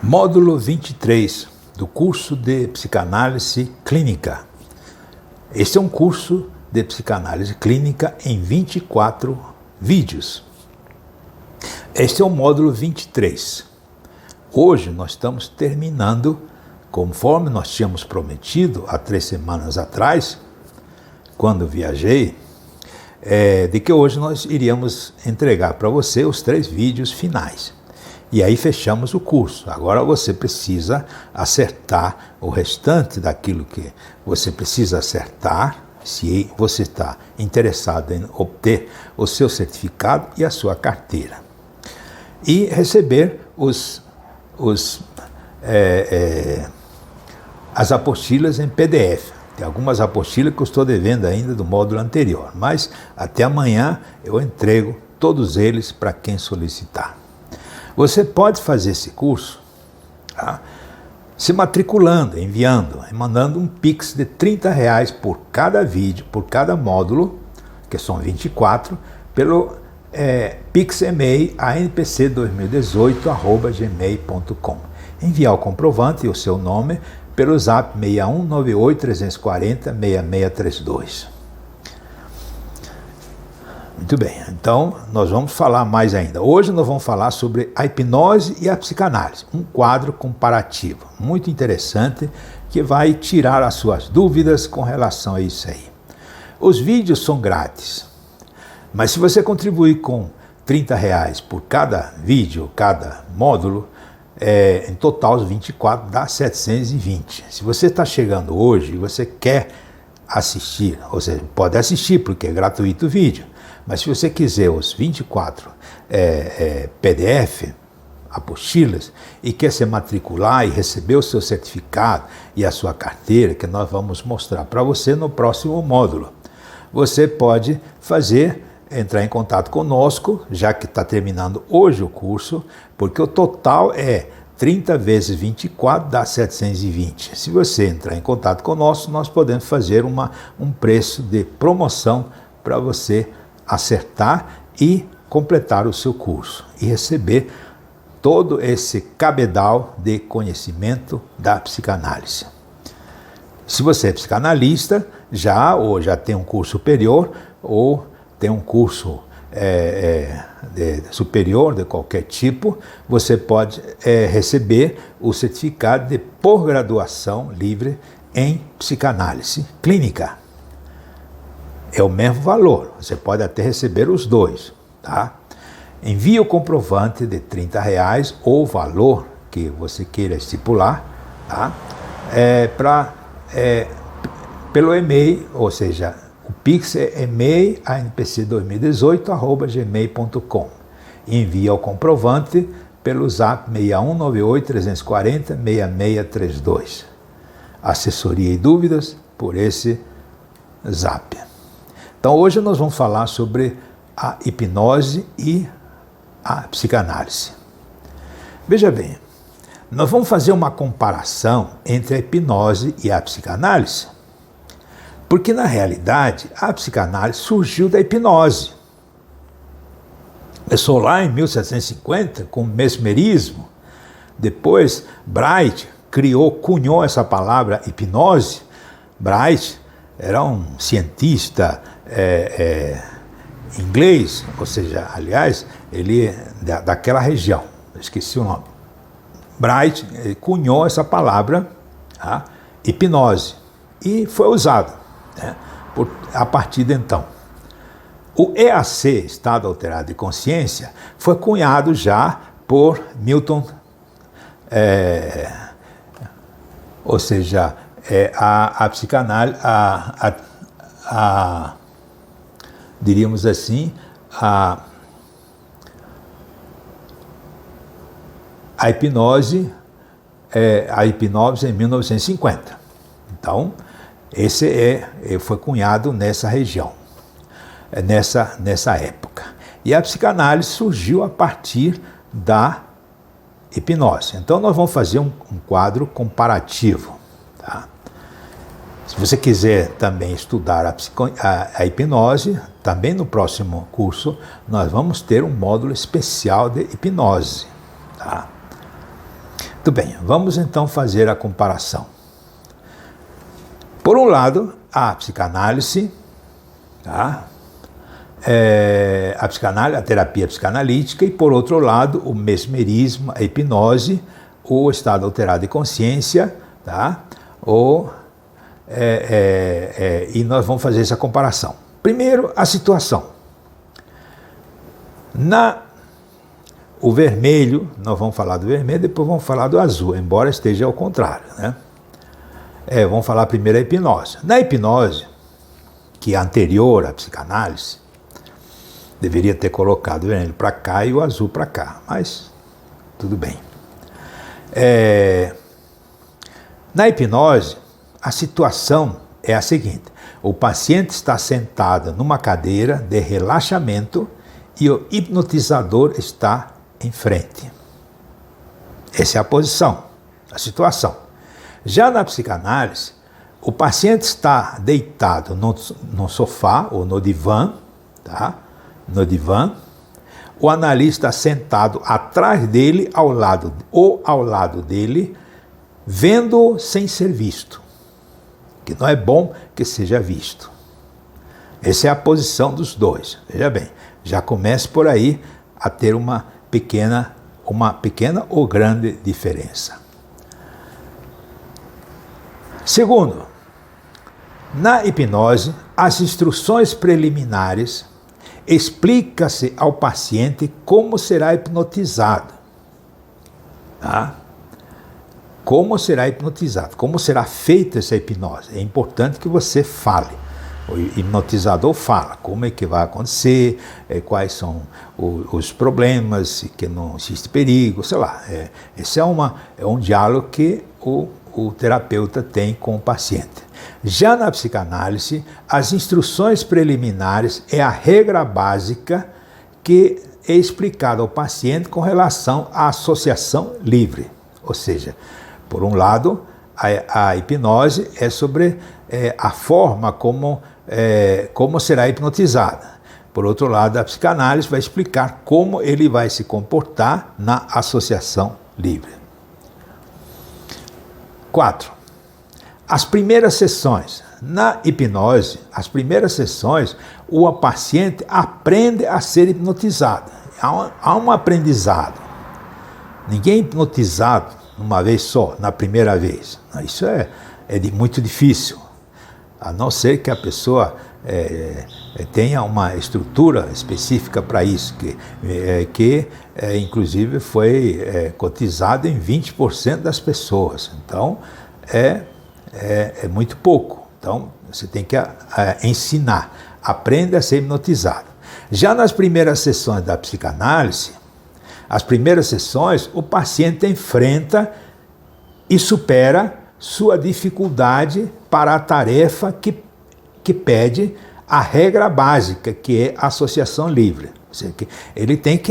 Módulo 23 do curso de Psicanálise Clínica. Este é um curso de psicanálise clínica em 24 vídeos. Este é o módulo 23. Hoje nós estamos terminando, conforme nós tínhamos prometido há 3 semanas atrás, quando viajei, de que hoje nós iríamos entregar para você os 3 vídeos finais. E aí fechamos o curso. Agora você precisa acertar o restante daquilo que você precisa acertar, se você está interessado em obter o seu certificado e a sua carteira. E receber as apostilas em PDF. Tem algumas apostilas que eu estou devendo ainda do módulo anterior, mas até amanhã eu entrego todos eles para quem solicitar. Você pode fazer esse curso, tá, se matriculando, enviando, mandando um Pix de R$30 por cada vídeo, por cada módulo, que são 24, pelo Pix e-mail anpc2018@gmail.com. Enviar o comprovante e o seu nome pelo zap 6198-340-6632. Muito bem, então nós vamos falar mais ainda. Hoje nós vamos falar sobre a hipnose e a psicanálise, um quadro comparativo muito interessante que vai tirar as suas dúvidas com relação a isso aí. Os vídeos são grátis, mas se você contribuir com R$30 por cada vídeo, cada módulo, em total os 24 dá 720. Se você está chegando hoje e você quer assistir, ou seja, pode assistir porque é gratuito o vídeo, mas se você quiser os 24 PDF, apostilas, e quer se matricular e receber o seu certificado e a sua carteira, que nós vamos mostrar para você no próximo módulo, você pode entrar em contato conosco, já que está terminando hoje o curso, porque o total é 30 vezes 24 dá 720. Se você entrar em contato conosco, nós podemos fazer um preço de promoção para você acertar e completar o seu curso e receber todo esse cabedal de conhecimento da psicanálise. Se você é psicanalista, já tem um curso superior ou tem um curso superior de qualquer tipo, você pode receber o certificado de pós-graduação livre em psicanálise clínica. É o mesmo valor, você pode até receber os dois, tá? Envie o comprovante de R$30 ou o valor que você queira estipular, tá? Pelo e-mail, ou seja, o Pix é e-mail anpc2018@gmail.com. Envie o comprovante pelo zap 6198-340-6632. Assessoria e dúvidas por esse zap. Então hoje nós vamos falar sobre a hipnose e a psicanálise. Veja bem, nós vamos fazer uma comparação entre a hipnose e a psicanálise, porque na realidade a psicanálise surgiu da hipnose. Começou lá em 1750 com o mesmerismo, depois Bright cunhou essa palavra hipnose. Bright era um cientista inglês, ou seja, aliás, ele daquela região, esqueci o nome. Bright cunhou essa palavra, tá? Hipnose, e foi usado, né, a partir de então. O EAC, Estado Alterado de Consciência, foi cunhado já por Milton, ou seja, a psicanálise, diríamos assim, a hipnose em 1950. Então, esse foi cunhado nessa região, nessa época. E a psicanálise surgiu a partir da hipnose. Então, nós vamos fazer um quadro comparativo, tá? Se você quiser também estudar a hipnose, também no próximo curso nós vamos ter um módulo especial de hipnose, tá? Muito bem, vamos então fazer a comparação. Por um lado, a psicanálise, tá? A psicanálise, a terapia psicanalítica, e por outro lado, o mesmerismo, a hipnose, o estado alterado de consciência, tá? E nós vamos fazer essa comparação. Primeiro, a situação. O vermelho, nós vamos falar do vermelho, depois vamos falar do azul, embora esteja ao contrário, né? Vamos falar primeiro a hipnose. Na hipnose, que é anterior à psicanálise, deveria ter colocado o vermelho para cá e o azul para cá, mas tudo bem. Na hipnose, a situação é a seguinte: o paciente está sentado numa cadeira de relaxamento e o hipnotizador está em frente. Essa é a posição, a situação. Já na psicanálise, o paciente está deitado no sofá ou no divã, tá? No divã. O analista sentado atrás dele, ao lado dele, vendo sem ser visto. Que não é bom que seja visto. Essa é a posição dos dois. Veja bem, já começa por aí a ter uma pequena ou grande diferença. Segundo, na hipnose, as instruções preliminares explica-se ao paciente como será hipnotizado. Tá? Como será hipnotizado, como será feita essa hipnose. É importante que você fale. O hipnotizador fala como é que vai acontecer, quais são os problemas, que não existe perigo, sei lá. Esse é um diálogo que o terapeuta tem com o paciente. Já na psicanálise, as instruções preliminares é a regra básica que é explicada ao paciente com relação à associação livre. Ou seja, por um lado, a hipnose é sobre a forma como será hipnotizada. Por outro lado, a psicanálise vai explicar como ele vai se comportar na associação livre. 4. As primeiras sessões. Na hipnose, as primeiras sessões, o paciente aprende a ser hipnotizado. Há um aprendizado. Ninguém é hipnotizado uma vez só, na primeira vez. Isso é muito difícil. A não ser que a pessoa tenha uma estrutura específica para isso, que inclusive foi cotizado em 20% das pessoas. Então, é muito pouco. Então, você tem que ensinar. Aprenda a ser hipnotizado. Já nas primeiras sessões da psicanálise, as primeiras sessões, o paciente enfrenta e supera sua dificuldade para a tarefa que pede a regra básica, que é a associação livre. Ou seja, ele tem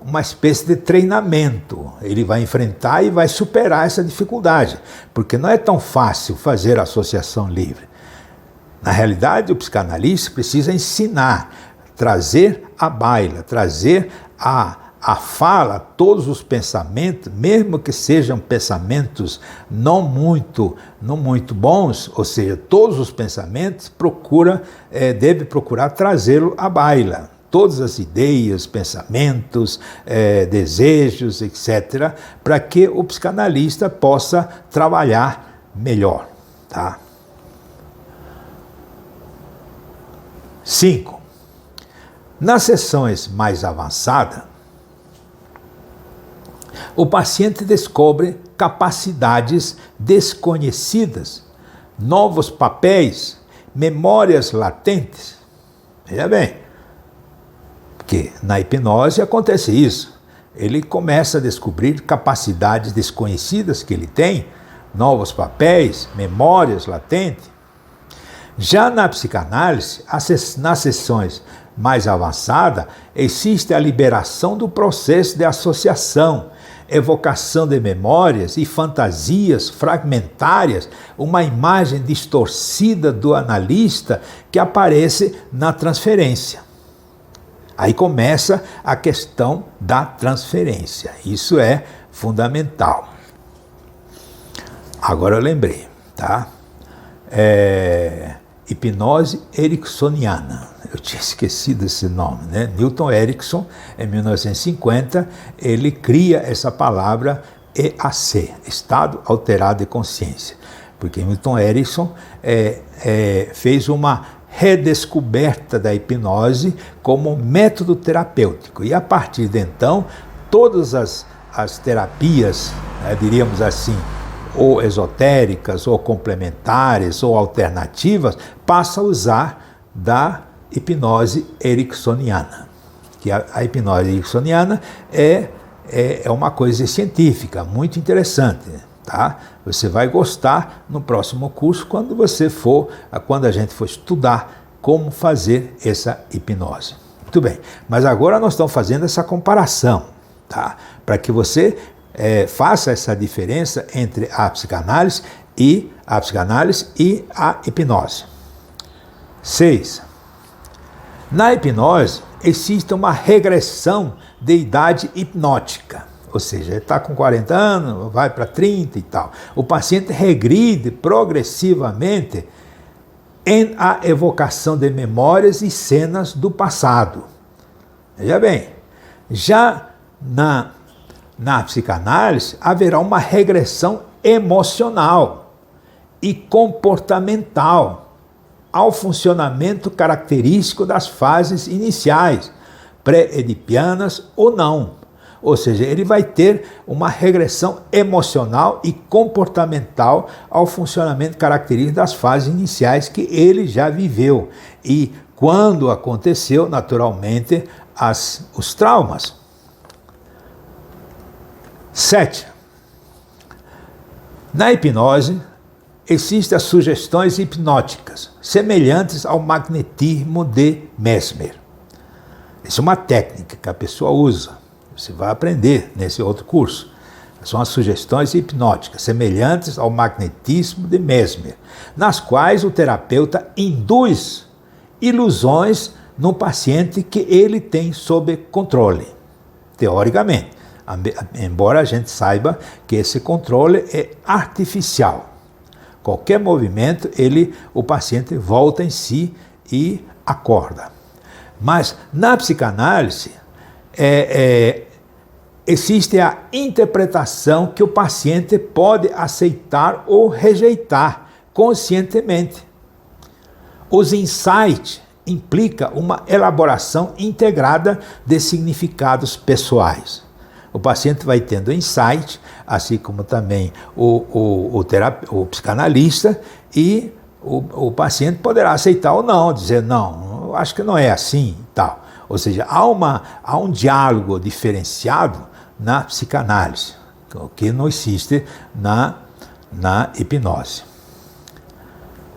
uma espécie de treinamento. Ele vai enfrentar e vai superar essa dificuldade, porque não é tão fácil fazer a associação livre. Na realidade, o psicanalista precisa ensinar, trazer à baila, trazer a fala, todos os pensamentos, mesmo que sejam pensamentos não muito bons, ou seja, todos os pensamentos, deve procurar trazê-lo à baila. Todas as ideias, pensamentos, desejos, etc., para que o psicanalista possa trabalhar melhor. Tá? 5. Nas sessões mais avançadas, o paciente descobre capacidades desconhecidas, novos papéis, memórias latentes. Veja bem, porque na hipnose acontece isso. Ele começa a descobrir capacidades desconhecidas que ele tem, novos papéis, memórias latentes. Já na psicanálise, nas sessões mais avançadas, existe a liberação do processo de associação, evocação de memórias e fantasias fragmentárias, uma imagem distorcida do analista que aparece na transferência. Aí começa a questão da transferência. Isso é fundamental. Agora eu lembrei, tá? Hipnose ericksoniana. Eu tinha esquecido esse nome, né? Milton Erickson, em 1950, ele cria essa palavra EAC, Estado Alterado de Consciência. Porque Milton Erickson fez uma redescoberta da hipnose como método terapêutico. E a partir de então, todas as terapias, né, diríamos assim, ou esotéricas, ou complementares, ou alternativas, passam a usar da hipnose ericksoniana. Que a hipnose ericksoniana é uma coisa científica, muito interessante, tá? Você vai gostar no próximo curso quando a gente for estudar como fazer essa hipnose. Muito bem, mas agora nós estamos fazendo essa comparação, tá? Para que você faça essa diferença entre a psicanálise e a hipnose. 6. Na hipnose, existe uma regressão de idade hipnótica. Ou seja, ele está com 40 anos, vai para 30 e tal. O paciente regride progressivamente em a evocação de memórias e cenas do passado. Veja bem, já na psicanálise haverá uma regressão emocional e comportamental ao funcionamento característico das fases iniciais, pré-edipianas ou não. Ou seja, ele vai ter uma regressão emocional e comportamental ao funcionamento característico das fases iniciais que ele já viveu. E quando aconteceu, naturalmente, os traumas. 7. Na hipnose, existem as sugestões hipnóticas, semelhantes ao magnetismo de Mesmer. Isso é uma técnica que a pessoa usa. Você vai aprender nesse outro curso. São as sugestões hipnóticas, semelhantes ao magnetismo de Mesmer, nas quais o terapeuta induz ilusões no paciente que ele tem sob controle, teoricamente. Embora a gente saiba que esse controle é artificial. Qualquer movimento, o paciente volta em si e acorda. Mas na psicanálise, existe a interpretação que o paciente pode aceitar ou rejeitar conscientemente. Os insights implicam uma elaboração integrada de significados pessoais. O paciente vai tendo insight, assim como também o psicanalista, e o paciente poderá aceitar ou não, dizer, não, eu acho que não é assim e tal. Ou seja, há um diálogo diferenciado na psicanálise, que não existe na hipnose.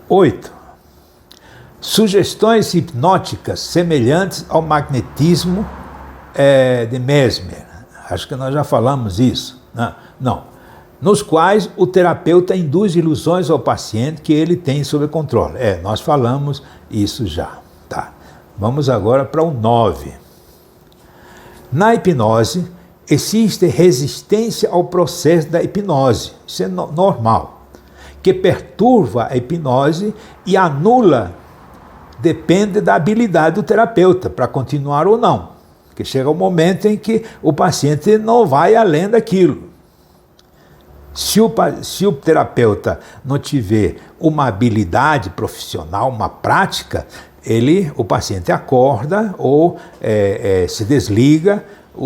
8. Sugestões hipnóticas semelhantes ao magnetismo de Mesmer. Acho que nós já falamos isso. Não. Nos quais o terapeuta induz ilusões ao paciente que ele tem sob controle. Nós falamos isso já. Tá. Vamos agora para o 9. Na hipnose, existe resistência ao processo da hipnose. Isso é normal. Que perturba a hipnose e anula, depende da habilidade do terapeuta para continuar ou não. Porque chega um momento em que o paciente não vai além daquilo. Se o terapeuta não tiver uma habilidade profissional, uma prática, o paciente acorda ou se desliga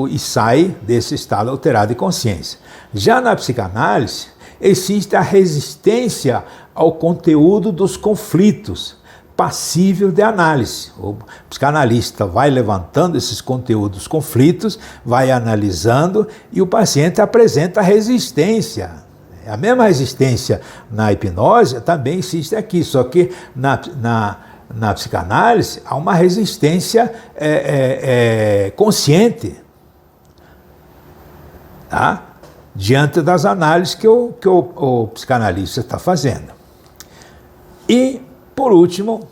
e sai desse estado alterado de consciência. Já na psicanálise, existe a resistência ao conteúdo dos conflitos, passível de análise. O psicanalista vai levantando esses conteúdos, conflitos, vai analisando e o paciente apresenta resistência. A mesma resistência na hipnose também existe aqui, só que na psicanálise há uma resistência consciente, tá? Diante das análises que o psicanalista está fazendo. E, por último,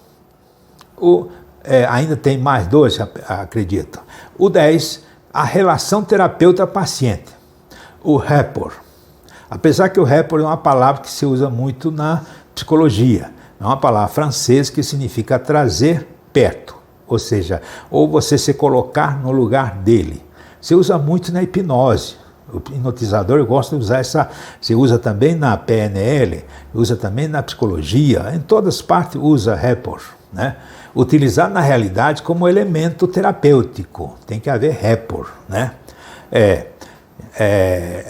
ainda tem mais 2, acredito. O 10, a relação terapeuta-paciente, o rapport. Apesar que o rapport é uma palavra que se usa muito na psicologia. É uma palavra francesa que significa trazer perto. Ou seja, ou você se colocar no lugar dele. Se usa muito na hipnose. O hipnotizador gosta de usar essa, se usa também na PNL, usa também na psicologia, em todas as partes usa rapport, né? Utilizado na realidade como elemento terapêutico, tem que haver rapport, né?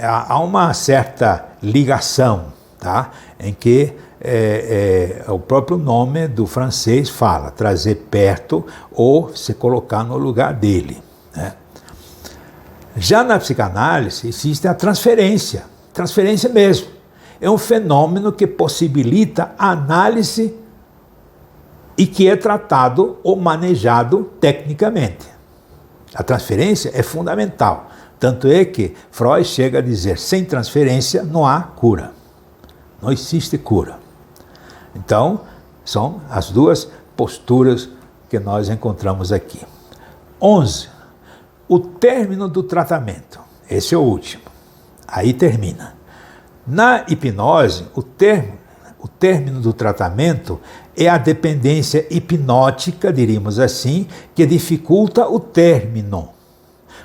Há uma certa ligação, tá? Em que o próprio nome do francês fala, trazer perto ou se colocar no lugar dele, né? Já na psicanálise existe a transferência mesmo. É um fenômeno que possibilita a análise e que é tratado ou manejado tecnicamente. A transferência é fundamental. Tanto é que Freud chega a dizer, sem transferência não há cura. Não existe cura. Então, são as duas posturas que nós encontramos aqui. 11. O término do tratamento. Esse é o último. Aí termina. Na hipnose, o término do tratamento é a dependência hipnótica, diríamos assim, que dificulta o término.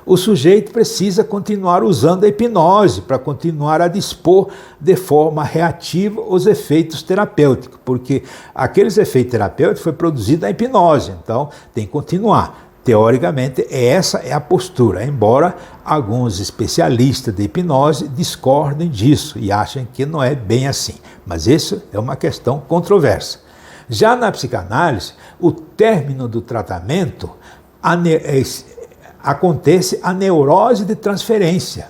O sujeito precisa continuar usando a hipnose para continuar a dispor de forma reativa os efeitos terapêuticos, porque aqueles efeitos terapêuticos foi produzido na hipnose, então tem que continuar. Teoricamente, essa é a postura, embora alguns especialistas de hipnose discordem disso e achem que não é bem assim. Mas isso é uma questão controversa. Já na psicanálise, o término do tratamento acontece a neurose de transferência.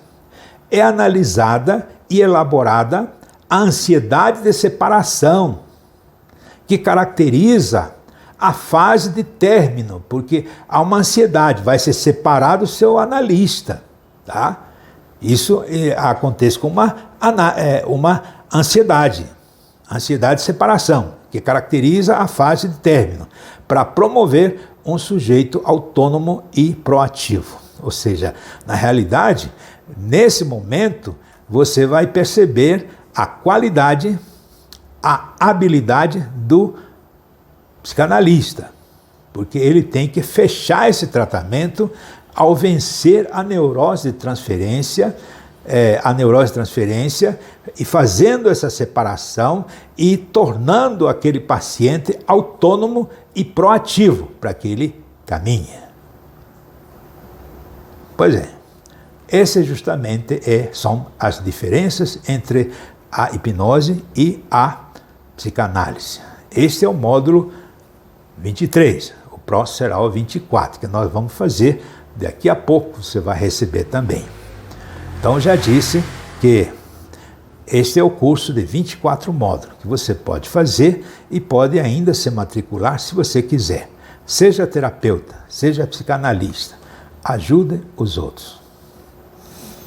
É analisada e elaborada a ansiedade de separação, que caracteriza a fase de término, porque há uma ansiedade, vai se separar do seu analista, tá? Isso acontece com uma ansiedade de separação, que caracteriza a fase de término, para promover um sujeito autônomo e proativo. Ou seja, na realidade, nesse momento, você vai perceber a qualidade, a habilidade do psicanalista, porque ele tem que fechar esse tratamento ao vencer a neurose de transferência, e fazendo essa separação e tornando aquele paciente autônomo e proativo para que ele caminhe. Pois é, essas justamente são as diferenças entre a hipnose e a psicanálise. Este é o módulo 23, o próximo será o 24, que nós vamos fazer daqui a pouco, você vai receber também. Então já disse que este é o curso de 24 módulos, que você pode fazer e pode ainda se matricular se você quiser. Seja terapeuta, seja psicanalista, ajude os outros.